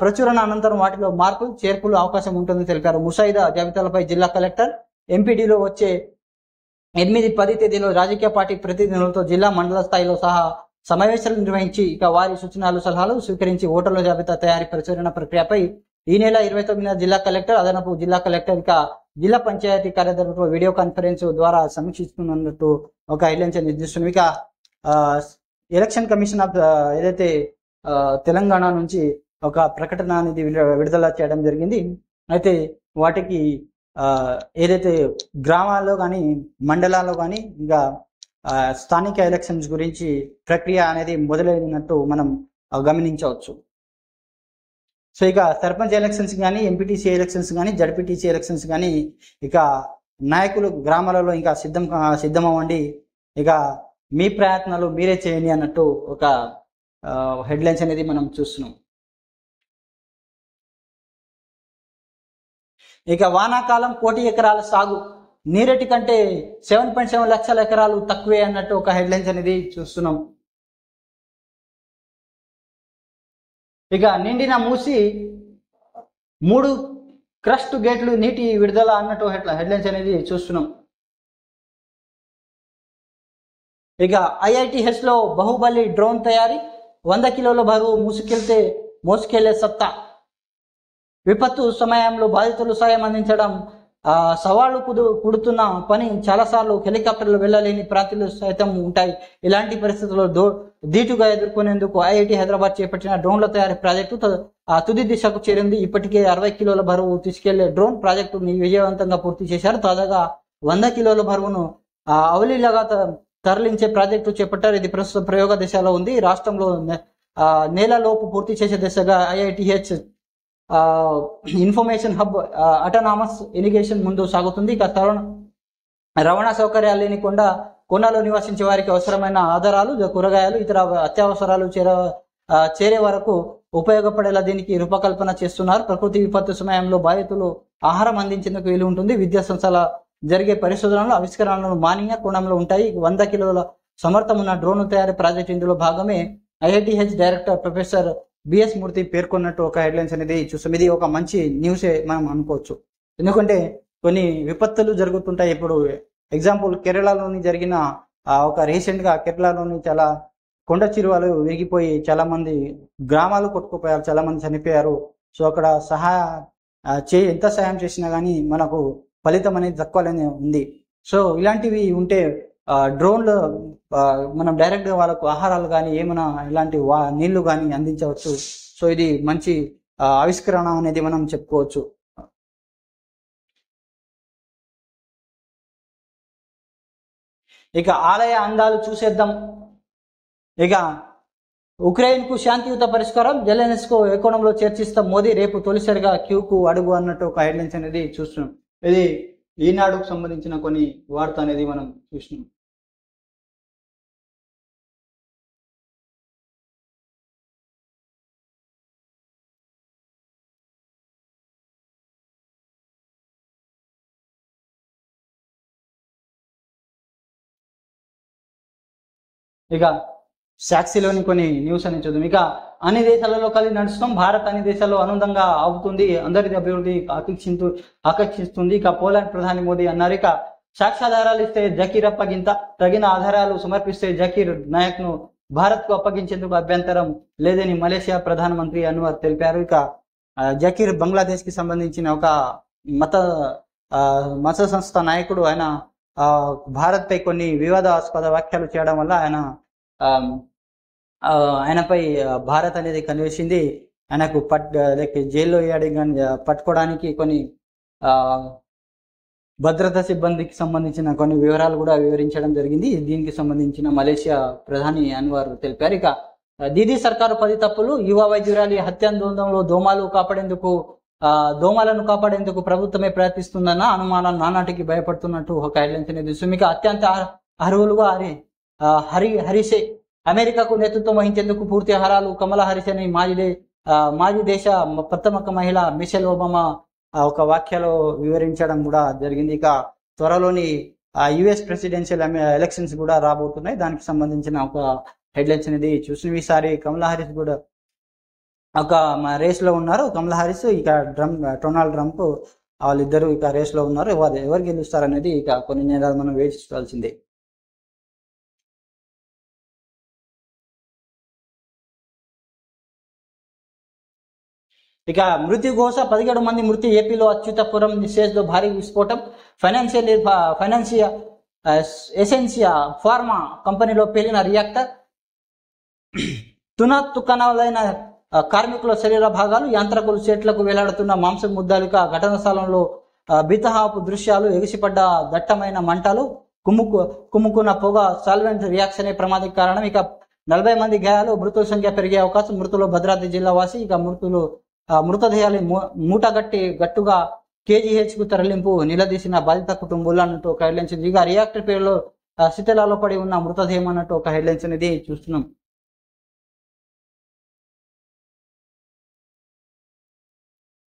ప్రచురణ అనంతరం వాటిలో మార్పులు చేర్పులు అవకాశం ఉంటుందని తెలిపారు. ముసాయిదా జాబితాలపై జిల్లా కలెక్టర్ ఎంపీడీలో వచ్చే 8-10 తేదీలో రాజకీయ పార్టీ ప్రతినిధులతో జిల్లా మండల స్థాయిలో సహా సమావేశాలు నిర్వహించి ఇక వారి సూచనలు సలహాలు స్వీకరించి ఓటర్ల జాబితా తయారీ ప్రచురణ ప్రక్రియపై ఈ నెల 29న జిల్లా కలెక్టర్ అదనపు జిల్లా కలెక్టర్ ఇక జిల్లా పంచాయతీ కార్యదర్శులతో వీడియో కాన్ఫరెన్స్ ద్వారా సమీక్షిస్తున్నట్టు ఒక హెడ్లైన్స్ నిర్దిస్తుంది. ఇక ఎలక్షన్ కమిషన్ ఆఫ్ ఏదైతే తెలంగాణ నుంచి ఒక ప్రకటన అనేది విడుదల చేయడం జరిగింది. అయితే వాటికి ఏదైతే గ్రామాల్లో కానీ మండలాల్లో కానీ ఇంకా స్థానిక ఎలక్షన్స్ గురించి ప్రక్రియ అనేది మొదలైనట్టు మనం గమనించవచ్చు. సో ఇక సర్పంచ్ ఎలక్షన్స్ కానీ ఎంపీటీసీ ఎలక్షన్స్ కానీ జడ్పీటీసీ ఎలక్షన్స్ కానీ ఇక నాయకులు గ్రామాలలో ఇంకా సిద్ధమవ్వండి, ఇక మీ ప్రయత్నాలు మీరే చేయండి అన్నట్టు ఒక హెడ్లైన్స్ అనేది మనం చూస్తున్నాం. ఇక వానాకాలం 1 కోటి ఎకరాల సాగు నీరెటి కంటే 7.7 లక్షల ఎకరాలు తక్కువే అన్నట్టు ఒక హెడ్లైన్స్ అనేది చూస్తున్నాం. ఇక నిండిన మూసి 3 క్రస్ట్ గేట్లు నీటి విడుదల అన్నట్టు హెడ్లైన్స్ అనేది చూస్తున్నాం. ఇక IITH లో బాహుబలి డ్రోన్ తయారీ 100 కిలోల బరువు మోసుకెళ్లే సత్తా. విపత్తు సమయంలో బాధితులు సాయం అందించడం సవాళ్లు కూడుతున్న పని. చాలాసార్లు హెలికాప్టర్లు వెళ్ళలేని ప్రాంతాలు సైతం ఉంటాయి. ఇలాంటి పరిస్థితుల్లో ధీటుగా ఎదుర్కొనేందుకు IIT హైదరాబాద్ చేపట్టిన డ్రోన్ల తయారీ ప్రాజెక్టు తుది దిశకు చేరింది. ఇప్పటికే 60 కిలోల బరువు తీసుకెళ్లే డ్రోన్ ప్రాజెక్టుని విజయవంతంగా పూర్తి చేశారు. తాజాగా 100 కిలోల బరువును అవలీలగా తరలించే ప్రాజెక్టు చేపట్టారు. ఇది ప్రస్తుతం ప్రయోగ దశలో ఉంది. రాష్ట్రంలో నేలలోపు పూర్తి చేసే దిశగా IITH information hub autonomous irrigation ముందు సాగుతుంది. ఇక రవాణా సౌకర్యాలు లేని కొండలో నివసించే వారికి అవసరమైన ఆధారాలు, కూరగాయలు, ఇతర అత్యవసరాలు చేరే వరకు ఉపయోగపడేలా దీనికి రూపకల్పన చేస్తున్నారు. ప్రకృతి విపత్తు సమయంలో బాధితులు ఆహారం అందించేందుకు వీలు ఉంటుంది. విద్యా సంస్థల జరిగే పరిశోధనలు ఆవిష్కరణలు మాననీయ కోణంలో ఉంటాయి. 100 కిలోల సమర్థం ఉన్న డ్రోన్ తయారీ ప్రాజెక్ట్ ఇందులో భాగమే. IITH డైరెక్టర్ ప్రొఫెసర్ బిఎస్ మూర్తి పేర్కొన్నట్టు ఒక హెడ్లైన్స్ అనేది చూస్తాం. ఇది ఒక మంచి న్యూసే మనం అనుకోవచ్చు. ఎందుకంటే కొన్ని విపత్తులు జరుగుతుంటాయి. ఇప్పుడు ఎగ్జాంపుల్ కేరళలోని జరిగిన ఒక రీసెంట్గా కేరళలోని చాలా కొండ చిరువలు విరిగిపోయి చాలా మంది గ్రామాలు కొట్టుకుపోయారు, చాలా మంది చనిపోయారు. సో అక్కడ ఎంత సహాయం చేసినా కానీ మనకు ఫలితం అనేది తక్కువనే ఉంది. సో ఇలాంటివి ఉంటే డ్రోన్లు మనం డైరెక్ట్గా వాళ్ళకు ఆహారాలు కానీ ఏమైనా ఇలాంటి నీళ్లు కానీ అందించవచ్చు. సో ఇది మంచి ఆవిష్కరణ అనేది మనం చెప్పుకోవచ్చు. ఇక ఆలయ అందాలు చూసేద్దాం. ఇక ఉక్రెయిన్కు శాంతియుత పరిష్కారం, జెలెన్స్కీ ఎకోనంలో చర్చిస్తాం మోదీ, రేపు తొలిసారిగా క్యూకు అడుగు అన్నట్టు ఒక హెడ్లైన్స్ అనేది చూస్తున్నాం. ఇది ఈనాడుకు సంబంధించిన కొన్ని వార్త అనేది మనం చూస్తున్నాం. ఇక సాక్షిలోని కొన్ని న్యూస్ అని చూద్దాం. ఇక అన్ని దేశాలలో కలిసి నడుస్తాం, భారత్ అన్ని దేశాల్లో ఆనందంగా అవుతుంది, అందరి అభివృద్ధి ఆకర్షిస్తుంది. ఇక పోలాండ్ ప్రధాని మోదీ అన్నారు. ఇక సాక్ష్యాధారాలు ఇస్తే జకీర్ అప్పగింత, తగిన ఆధారాలు సమర్పిస్తే జకీర్ నాయక్ ను భారత్ కు అప్పగించేందుకు అభ్యంతరం లేదని మలేషియా ప్రధానమంత్రి అన్వర్ తెలిపారు. ఇక జకీర్ బంగ్లాదేశ్ కి సంబంధించిన ఒక మత సంస్థ నాయకుడు. భారత్ పై కొన్ని వివాదాస్పద వ్యాఖ్యలు చేయడం వల్ల ఆయనపై భారత్ అనేది కనివేసింది. ఆయనకు జైల్లో పట్టుకోవడానికి కొన్ని భద్రతా సిబ్బందికి సంబంధించిన కొన్ని వివరాలు కూడా వివరించడం జరిగింది. దీనికి సంబంధించిన మలేషియా ప్రధాని అన్వర్ తెలిపారు. ఇక దీదీ సర్కారు 10 తప్పులు, యువ వైద్యురాలి హత్యాందోళనలో దోమాలను కాపాడేందుకు ప్రభుత్వమే ప్రయత్నిస్తుందన్న అనుమానం నానాటికి భయపడుతున్నట్టు ఒక హెడ్లైన్స్ అనేది సుమిక అత్యంత అర్హులుగా హరిసే అమెరికాకు నేతృత్వం వహించేందుకు పూర్తి అర్హులు కమలా హారిస్ అని మాజీ దేశ ప్రథమ మహిళ మిషెల్ ఒబామా ఒక వాక్యలో వివరించడం కూడా జరిగింది. ఇక త్వరలోని యుఎస్ ప్రెసిడెన్షియల్ ఎలక్షన్స్ కూడా రాబోతున్నాయి. దానికి సంబంధించిన ఒక హెడ్లైన్స్ అనేది చూసిన ఈసారి కమలా హారిస్ కూడా ఒక రేస్ లో ఉన్నారు. కమలా హారిస్ ఇక డొనాల్డ్ ట్రంప్ వాళ్ళిద్దరు ఇక రేస్ లో ఉన్నారు. ఎవరు గెలుస్తారు అనేది ఇక కొన్ని నేరాలు మనం వేచి చూడాల్సిందే. ఇక మృత్యు ఘోష 17 మంది మృతి. ఏపీలో అచ్యుతపురం నిషేధ్లో భారీ విస్ఫోటం. ఎసెన్సియా ఫార్మా కంపెనీలో పేలిన రియాక్టర్. తుకనాలైన కార్మికుల శరీర భాగాలు, యంత్రకులు చెట్లకు వేలాడుతున్న మాంసం ముద్దాలుగా ఘటన స్థలంలో బితహాపు దృశ్యాలు. ఎగిసిపడ్డ దట్టమైన మంటలు, కుమ్ముకున్న పొగ, సాల్వెంట్ రియాక్షన్ ప్రమాదం కారణం. ఇక 40 మంది గాయాలు. మృతుల సంఖ్య పెరిగే అవకాశం. మృతులు భద్రాద్రి జిల్లా వాసి. ఇక మృతదేహాలు గట్టుగా KGH కు తరలింపు నిలదీసిన బాధిత కుటుంబాలు అన్నట్టు ఒక హెడ్లైన్స్. ఇక రియాక్టర్ పేరులో శిథిలాలో పడి ఉన్న మృతదేహం అన్నట్టు ఒక హెడ్లైన్స్ అనేది చూస్తున్నాం.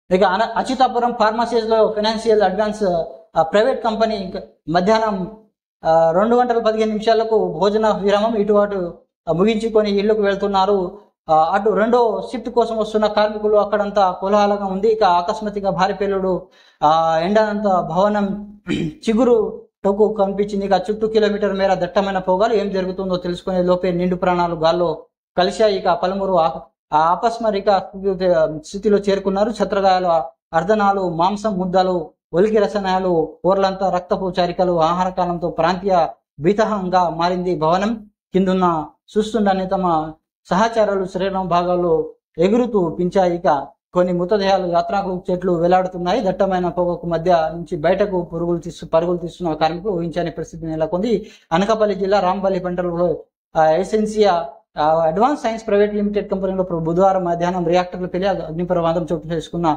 ఇక అచ్యుతాపురం ఫార్మసీస్ లో ఫైనాన్షియల్ అడ్వాన్స్ ప్రైవేట్ కంపెనీ మధ్యాహ్నం 2 గంటల 15 నిమిషాలకు భోజన విరామం. ఇటు ముగించుకొని ఇళ్లకు వెళ్తున్నారు. అటు రెండో షిఫ్ట్ కోసం వస్తున్న కార్మికులు. అక్కడంతా కోలాహలంగా ఉంది. ఇక అకస్మాత్తుగా భారీ పేలుడు ఎండనంత భవనం చిగురు టొక్కు కనిపించింది. ఇక చుట్టూ కిలోమీటర్ మేర దట్టమైన పొగలు. ఏం జరుగుతుందో తెలుసుకునే లోపే నిండు ప్రాణాలు గాల్లో కలిశాయి. ఇక పలువురు అపస్మరిక స్థితిలో చేరుకున్నారు. ఛత్రగాయాలు, అర్ధనాలు, మాంసం ముద్దలు, ఒలికి రసాయనాలు, ఓర్లంతా రక్తపు చారికలు. ఆహార కాలంతో ప్రాంతీయ భీతహంగా మారింది. భవనం కిందున్న చూస్తుండని తమ సహచారాలు శరీరం భాగాల్లో ఎగురుతూ పించాయి. ఇక కొన్ని మృతదేహాలు యాత్రాకు చెట్లు వేలాడుతున్నాయి. దట్టమైన పొగకు మధ్య నుంచి బయటకు పరుగులు తీస్తున్న కార్మికులు ఊహించని పరిస్థితి నెలకొంది. అనకాపల్లి జిల్లా రాంపల్లి పంటలలో ఎసెన్సియా అడ్వాన్స్ సైన్స్ ప్రైవేట్ లిమిటెడ్ కంపెనీలో బుధవారం మధ్యాహ్నం రియాక్టర్లు పెళ్లి అగ్ని ప్రమాదం చోటు చేసుకున్న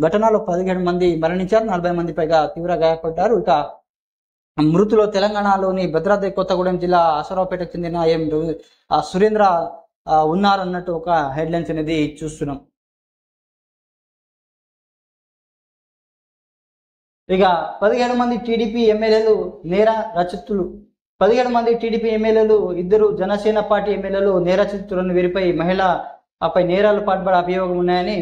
ఘటనలో 17 మంది మరణించారు. 40 మంది పైగా తీవ్ర గాయపడ్డారు. ఇక మృతులు తెలంగాణలోని భద్రాద్రి కొత్తగూడెం జిల్లా అసరావుపేటకు చెందిన సురేంద్ర ఉన్నారన్నట్టు ఒక హెడ్లైన్స్ అనేది చూస్తున్నాం. ఇక 17 మంది టీడీపీ ఎమ్మెల్యేలు నేర రచయితులు. 17 మంది టీడీపీ ఎమ్మెల్యేలు, 2 జనసేన పార్టీ ఎమ్మెల్యేలు నేరచిత్తులను వీరిపై మహిళపై నేరాలు పాల్పడే అభియోగం ఉన్నాయని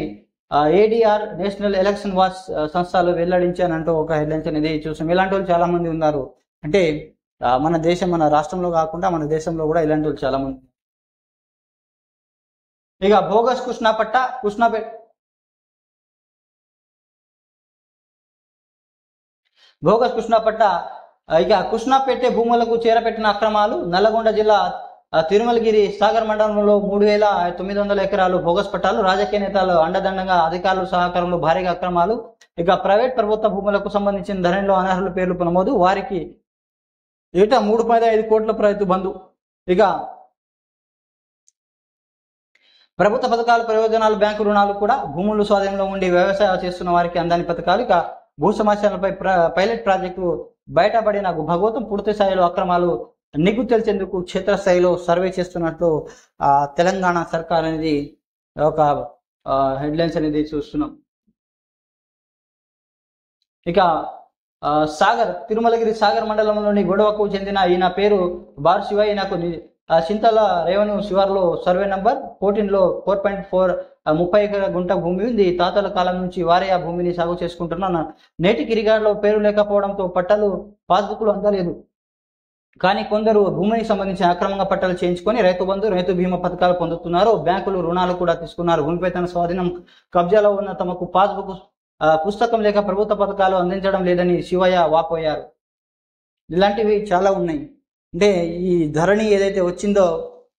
ADR నేషనల్ ఎలక్షన్ వాచ్ సంస్థలు వెల్లడించానంటూ ఒక హెడ్లైన్స్ అనేది చూసాం. ఇలాంటి వాళ్ళు చాలా మంది ఉన్నారు. అంటే మన రాష్ట్రంలో కాకుండా మన దేశంలో కూడా ఇలాంటి వాళ్ళు చాలా మంది. ఇక బోగస్ కృష్ణపట్ట ఇక కృష్ణాపేట భూములకు చేరపెట్టిన అక్రమాలు. నల్లగొండ జిల్లా తిరుమలగిరి సాగర్ మండలంలో 3,900 ఎకరాలు బోగస్ పట్టాలు. రాజకీయ నేతలు అండదండగా అధికారుల సహకారంలో భారీగా అక్రమాలు. ఇక ప్రభుత్వ భూములకు సంబంధించిన ధరణిలో అనర్హుల పేర్లు నమోదు. వారికి ఏటా 3.5 కోట్ల రైతు బంధు. ఇక ప్రభుత్వ పథకాలు, ప్రయోజనాలు, బ్యాంకు రుణాలు కూడా. భూములు స్వాధీనంలో ఉండి వ్యవసాయం చేస్తున్న వారికి అందని పథకాలు. ఇక భూ సమస్యలపై పైలట్ ప్రాజెక్టు. బయటపడిన భగవతం పూర్తి స్థాయిలో అక్రమాలు నిగ్గు తెలిసేందుకు క్షేత్రస్థాయిలో సర్వే చేస్తున్నట్లు తెలంగాణ సర్కార్ అనేది ఒక హెడ్లైన్స్ అనేది చూస్తున్నాం. ఇక తిరుమలగిరి సాగర్ మండలంలోని గొడవకు చెందిన ఈయన పేరు బార్ శివ. ఈయనకు చింతల రెవెన్యూ శివార్లో సర్వే నంబర్ 14లో 4.4 30 ఎకరాల గుంట భూమి ఉంది. తాతల కాలం నుంచి వారే ఆ భూమిని సాగు చేసుకుంటున్న నేటికి రికార్డులో పేరు లేకపోవడంతో పట్టాలు, పాస్బుక్లు అందలేదు. కానీ కొందరు భూమికి సంబంధించిన అక్రమంగా పట్టాలు చేయించుకొని రైతు బంధు, రైతు బీమా పథకాలు పొందుతున్నారు. బ్యాంకులు రుణాలు కూడా తీసుకున్నారు. భూమిపై తన స్వాధీనం కబ్జాలో ఉన్న తమకు పాస్బుక్, పుస్తకం లేక ప్రభుత్వ పథకాలు అందించడం లేదని శివయ్య వాపోయారు. ఇలాంటివి చాలా ఉన్నాయి. అంటే ఈ ధరణి ఏదైతే వచ్చిందో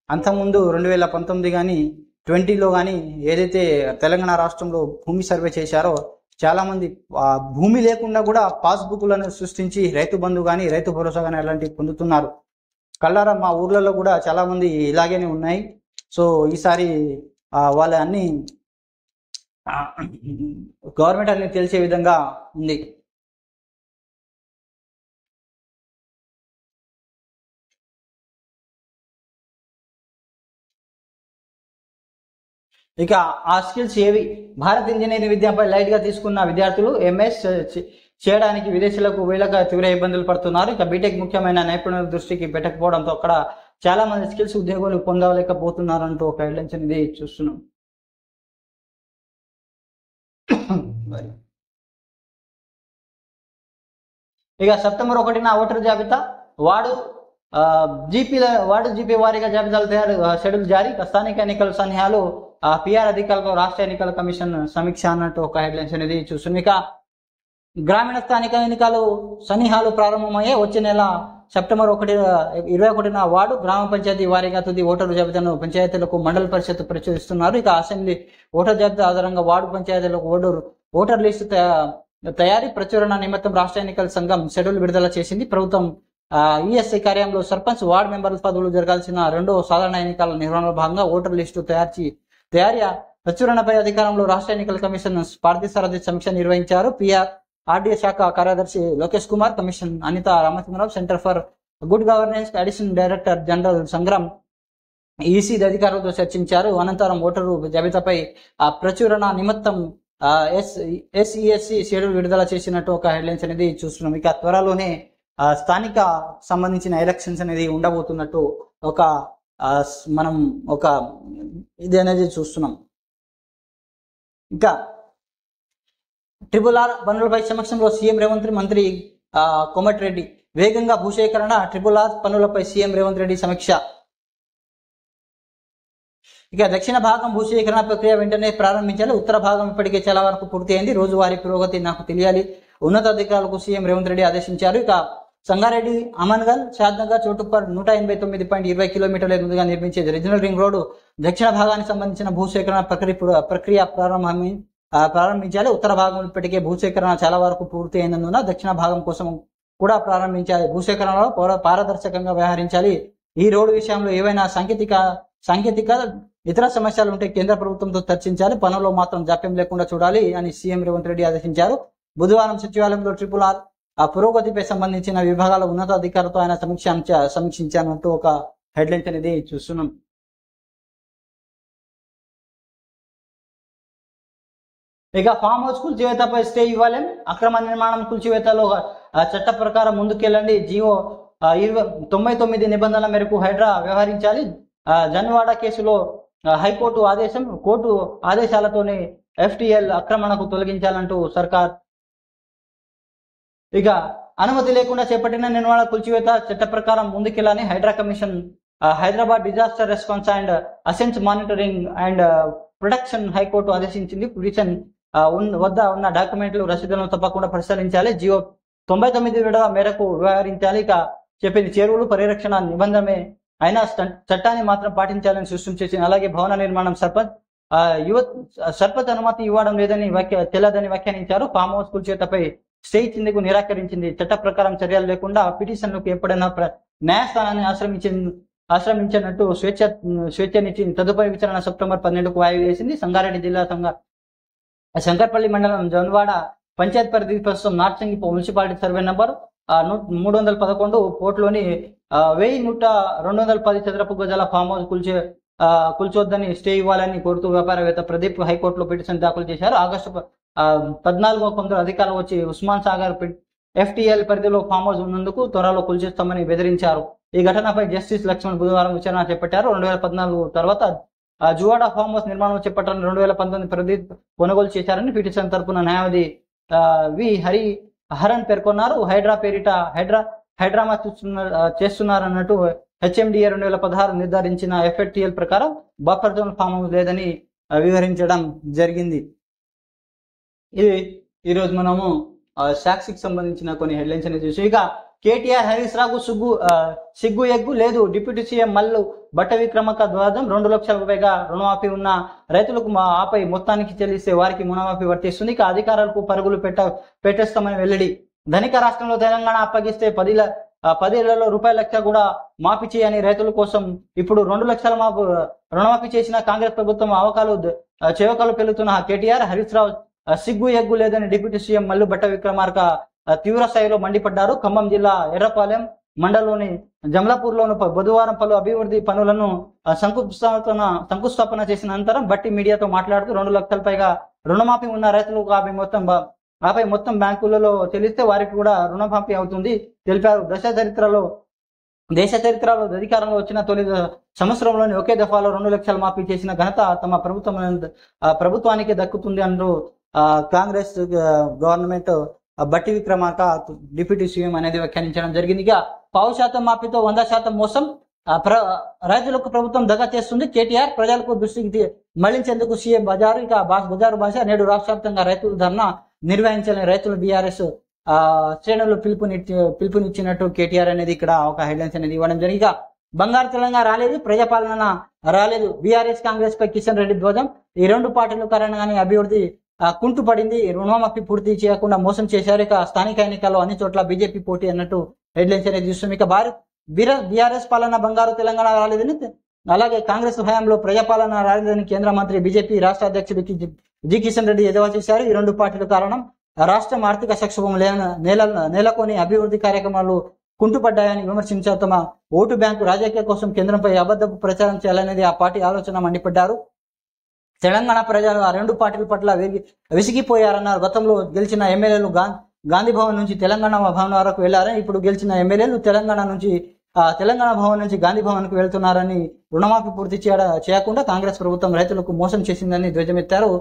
అంతకుముందు 2019 కానీ 20లో కానీ ఏదైతే తెలంగాణ రాష్ట్రంలో భూమి సర్వే చేశారో చాలా మంది భూమి లేకుండా కూడా పాస్బుక్లను సృష్టించి రైతు బంధు కానీ రైతు భరోసా కానీ అలాంటివి పొందుతున్నారు. కల్లారా మా ఊర్లలో కూడా చాలా మంది ఇలాగేనే ఉన్నాయి. సో ఈసారి వాళ్ళ అన్ని గవర్నమెంట్ అన్ని తెలిసే విధంగా ఉంది. ఇక ఆ స్కిల్స్ ఏవి? భారత్ ఇంజనీరింగ్ విద్యపై లైట్ గా తీసుకున్న విద్యార్థులు ఎంఎస్ చేయడానికి విదేశీయులకు వీళ్ళక తీవ్ర ఇబ్బందులు పడుతున్నారు. ఇక బీటెక్ ముఖ్యమైన నైపుణ్యాల దృష్టికి పెట్టకపోవడంతో అక్కడ చాలా మంది స్కిల్స్ ఉద్యోగులు పొందలేకపోతున్నారంటూ ఒక హెడ్లైన్స్ అనేది చూస్తున్నాం. ఇక సెప్టెంబర్ 1న ఓటర్ జాబితా వార్డు జీపీ వారీగా జాబితాలు తయారు షెడ్యూల్ జారీ. స్థానిక ఎన్నికల సన్నాహాలు పిఆర్ అధికారులతో రాష్ట్ర ఎన్నికల కమిషన్ సమీక్ష అన్నట్టు ఒక హెడ్లైన్స్ అనేది చూస్తున్నాం. ఇక గ్రామీణ స్థానిక ఎన్నికలు సన్నాహాలు ప్రారంభమయ్యే వచ్చే నెల సెప్టెంబర్ 21న వార్డు గ్రామ పంచాయతీ వారీగా తుది ఓటరు జాబితాను పంచాయతీలకు మండల పరిషత్ ప్రచురిస్తున్నారు. ఇక అసెంబ్లీ ఓటర్ జాబితా ఆధారంగా వార్డు పంచాయతీలకు ఓటర్ లిస్టు తయారీ ప్రచురణ నిమిత్తం రాష్ట్ర ఎన్నికల సంఘం షెడ్యూల్ విడుదల చేసింది. ప్రభుత్వం ఈఎస్ఐ కార్యాలయంలో సర్పంచ్ వార్డు మెంబర్ల పదవులు జరగాల్సిన 2వ సాధారణ ఎన్నికల నిర్వహణలో భాగంగా ఓటర్ లిస్టు తయారీ ప్రచురణపై అధికారంలో రాష్ట్ర ఎన్నికల కమిషన్ పార్థసారథి సమీక్ష నిర్వహించారు. ఆర్డీఏ శాఖ కార్యదర్శి Lokesh Kumar, commission Anita Ramachandra Rao, centre for good governance additional director general Sangram EC అధికారులతో చర్చించారు. అనంతరం ఓటరు జాబితాపై ప్రచురణ నిమిత్తం ఎస్ఈఎస్సి షెడ్యూల్ విడుదల చేసినట్టు ఒక హెడ్లైన్స్ అనేది చూస్తున్నాం. ఇక త్వరలోనే స్థానిక సంబంధించిన ఎలక్షన్స్ అనేది ఉండబోతున్నట్టు మనం ఇది అనేది చూస్తున్నాం. ఇంకా RRR పనులపై సమక్షంలో సీఎం రేవంత్ మంత్రి కోమటిరెడ్డి వేగంగా భూసేకరణ. RRR పనులపై సీఎం రేవంత్ రెడ్డి సమీక్ష. ఇక దక్షిణ భాగం భూసేకరణ ప్రక్రియ వెంటనే ప్రారంభించాలి. ఉత్తర భాగం ఇప్పటికే చాలా వరకు పూర్తి అయింది. రోజువారీ పురోగతి నాకు తెలియాలి. ఉన్నతాధికారులకు సీఎం రేవంత్ రెడ్డి ఆదేశించారు. ఇక సంగారెడ్డి, అమన్గల్, షాద్నగర్, చోటుప్పర్ 189.20 కిలోమీటర్ల ఎదురుగా నిర్మించే రీజనల్ రింగ్ రోడ్డు దక్షిణ భాగానికి సంబంధించిన భూసేకరణ ప్రక్రియ ప్రారంభించాలి. ఉత్తర భాగం ఇప్పటికే భూసేకరణ చాలా వరకు పూర్తి అయినందున దక్షిణ భాగం కోసం కూడా ప్రారంభించాలి. భూసేకరణలో పారదర్శకంగా వ్యవహరించాలి. ఈ రోడ్డు విషయంలో ఏవైనా సాంకేతిక ఇతర సమస్యలు ఉంటే కేంద్ర ప్రభుత్వంతో చర్చించాలి. పనుల్లో మాత్రం జాప్యం లేకుండా చూడాలి అని సీఎం రేవంత్ రెడ్డి ఆదేశించారు. బుధవారం సచివాలయంలో RRR పురోగతిపై సంబంధించిన విభాగాల ఉన్నతాధికారులతో ఆయన సమీక్షించానంటూ ఒక హెడ్లైన్స్ అనేది చూస్తున్నాం. ఇక ఫామ్ హౌస్ కూల్చివేతపై స్టే ఇవ్వాలని, అక్రమ నిర్మాణం కూల్చివేతలో చట్ట ప్రకారం ముందుకెళ్ళండి. జీవో 99 నిబంధనల మేరకు హైడ్రా వ్యవహరించాలి. జన్వాడ కేసులో హైకోర్టు ఆదేశం. కోర్టు ఆదేశాలతోనే FTL ఆక్రమణకు తొలగించాలంటూ సర్కార్. ఇక అనుమతి లేకుండా చేపట్టిన నిర్మాణ కూల్చివేత చట్ట ప్రకారం ముందుకెళ్ళని HYDRAA commission Hyderabad disaster response and assets monitoring and protection high court ఆదేశించింది. పిటిషన్ వద్ద ఉన్న డాక్యుమెంట్లు, రసీదులను తప్పకుండా పరిశీలించాలి. జీవో 99 మేరకు వ్యవహరించాలి. ఇక చెప్పింది చెరువులు పరిరక్షణ నిబంధనమే అయినా చట్టాన్ని మాత్రం పాటించాలని స్పష్టం చేసింది. అలాగే భవన నిర్మాణం సర్పంచ్ అనుమతి ఇవ్వడం లేదని తెలియదని వ్యాఖ్యానించారు. ఫామ్ హౌస్ కూల్చివేతపై స్టే ఇచ్చేందుకు నిరాకరించింది. చట్ట ప్రకారం చర్యలు లేకుండా పిటిషన్లకు ఎప్పుడైనా న్యాయస్థానాన్ని ఆశ్రమించినట్టు స్వేచ్ఛనిచ్చింది. తదుపరి విచారణ సెప్టెంబర్ 12కు వాయిదా వేసింది. సంగారెడ్డి జిల్లా శంకర్పల్లి మండలం జన్వాడ పంచాయత్ పరిధి ప్రస్తుతం నార్సింగిపో మున్సిపాలిటీ సర్వే నంబర్ 311 పోర్టులోని 1210 చదరపు గజాల ఫామ్ హౌస్ కూల్చొద్దని స్టే ఇవ్వాలని కోరుతూ వ్యాపారవేత్త ప్రదీప్ హైకోర్టులో పిటిషన్ దాఖలు చేశారు. ఆగస్టు 14వ కొందరు అధికారులు వచ్చి ఉస్మాన్ సాగర్ FTL పరిధిలో ఫామ్ హౌస్ ఉన్నందుకు త్వరలో కూల్చేస్తామని బెదిరించారు. ఈ ఘటనపై జస్టిస్ లక్ష్మణ్ బుధవారం విచారణ చేపట్టారు. 2014 తర్వాత జువాడ ఫామ్ హౌస్ నిర్మాణం చేపట్టాలని 2019 ప్రదీప్ కొనుగోలు చేశారని పిటిషన్ తరపున న్యాయవాది వి హరన్ పేర్కొన్నారు. హైడ్రా పేరిట హైడ్రామా చేస్తున్నారన్నట్టు HMDA 2016 నిర్ధారించిన FTL ప్రకారం బఫర్ జోన్ ఫామ్ హౌస్ లేదని వివరించడం జరిగింది. ఇది ఈరోజు మనము సాక్షికి సంబంధించిన కొన్ని హెడ్లైన్స్ అనేది చూసి, ఇక కేటీఆర్ హరీష్ రావుకు సిగ్గు ఎగ్గు లేదు. డిప్యూటీ సీఎం మల్లు బట్ట విక్రమక ధ్వజం. 2 లక్షలకు పైగా రుణమాఫీ ఉన్న రైతులకు ఆపై మొత్తానికి చెల్లిస్తే వారికి రుణమాఫీ వర్తిస్తుంది. ఇక అధికారులకు పరుగులు పెట్టేస్తామని వెల్లడి. ధనిక రాష్ట్రంలో తెలంగాణ అప్పగిస్తే 10 ఏళ్లలో ₹1,00,000 కూడా మాఫీ చేయని రైతుల కోసం ఇప్పుడు 2 లక్షల రుణమాఫీ చేసిన కాంగ్రెస్ ప్రభుత్వం చేవకాలు పెరుగుతున్న కేటీఆర్, హరీష్ రావు సిగ్గు ఎగ్గు లేదని డిప్యూటీ సీఎం మల్లు భట్ట విక్రమార్క తీవ్ర స్థాయిలో మండిపడ్డారు. ఖమ్మం జిల్లా ఎర్రపాలెం మండలంలోని జమలాపూర్లోను బుధవారం పలు అభివృద్ధి పనులను శంకుస్థాపన చేసిన అనంతరం భట్టి మీడియాతో మాట్లాడుతూ 2 లక్షల పైగా రుణమాఫీ ఉన్న రైతులకు ఆపై మొత్తం బ్యాంకులలో చెల్లిస్తే వారికి కూడా రుణమాఫీ అవుతుంది తెలిపారు. దేశ చరిత్రలో అధికారంలో వచ్చిన తొలి సంవత్సరంలోని ఒకే దఫాలో 2 లక్షల మాఫీ చేసిన ఘనత తమ ప్రభుత్వానికి దక్కుతుంది అంటూ Congress government Bhatti Vikramarka deputy CM అనేది వ్యాఖ్యానించడం జరిగింది. ఇక 5% మాఫీతో 100% మోసం, రైతులకు ప్రభుత్వం దగా చేస్తుంది. కేటీఆర్ ప్రజలకు దృష్టికి మళ్లించేందుకు సీఎం బజారు. ఇక బజారు భాష నేడు రాష్ట్ర వ్యాప్తంగా రైతులు ధర్నా నిర్వహించాలని రైతులు బీఆర్ఎస్ శ్రేణులు పిలుపునిచ్చినట్టు కేటీఆర్ అనేది ఇక్కడ ఒక హెడ్లైన్స్ అనేది ఇవ్వడం జరిగింది. ఇక బంగారు తెలంగాణ రాలేదు, ప్రజాపాలన రాలేదు, బీఆర్ఎస్ కాంగ్రెస్ పై కిషన్ రెడ్డి ధ్వజం. ఈ 2 పార్టీల కారణంగానే అభివృద్ధి కుంటుపడింది, రుణమాఫీ పూర్తి చేయకుండా మోసం చేశారు. ఇక స్థానిక ఎన్నికల్లో అన్ని చోట్ల బీజేపీ పోటీ అన్నట్టు హెడ్లైన్స్ అనేది చూస్తున్నాం. ఇక బీఆర్ఎస్ పాలన బంగారు తెలంగాణ రాలేదని, అలాగే కాంగ్రెస్ హయాంలో ప్రజాపాలన రాలేదని కేంద్ర మంత్రి బీజేపీ రాష్ట్ర అధ్యక్షుడు జి కిషన్ రెడ్డి ఎద్దేవా చేశారు. ఈ 2 పార్టీల కారణం రాష్ట్రం ఆర్థిక సంక్షోభం నెలకొని అభివృద్ధి కార్యక్రమాలు కుంటుపడ్డాయని విమర్శించారు. తమ ఓటు బ్యాంకు రాజకీయ కోసం కేంద్రంపై అబద్ధపు ప్రచారం చేయాలనేది ఆ పార్టీ ఆలోచన మండిపడ్డారు. తెలంగాణ ప్రజలు ఆ 2 పార్టీల పట్ల విసిగిపోయారన్నారు. గతంలో గెలిచిన ఎమ్మెల్యేలు గాంధీ భవన్ నుంచి తెలంగాణ భవన్ వరకు వెళ్లారని, ఇప్పుడు గెలిచిన ఎమ్మెల్యేలు తెలంగాణ భవన్ నుంచి గాంధీ భవన్ కు వెళ్తున్నారని, రుణమాఫీ పూర్తి చేయకుండా కాంగ్రెస్ ప్రభుత్వం రైతులకు మోసం చేసిందని ధ్వజమెత్తారు.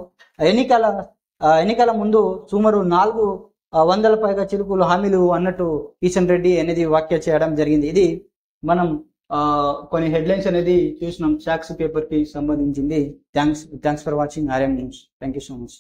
ఎన్నికల ముందు సుమారు 400 పైగా చిలుకులు హామీలు అన్నట్టు కిషన్ రెడ్డి అనేది వ్యాఖ్య చేయడం జరిగింది. ఇది మనం కొన్ని హెడ్లైన్స్ అనేది చూసినాం సాక్షి పేపర్ కి సంబంధించింది. Thanks for watching RM news. Thank you so much.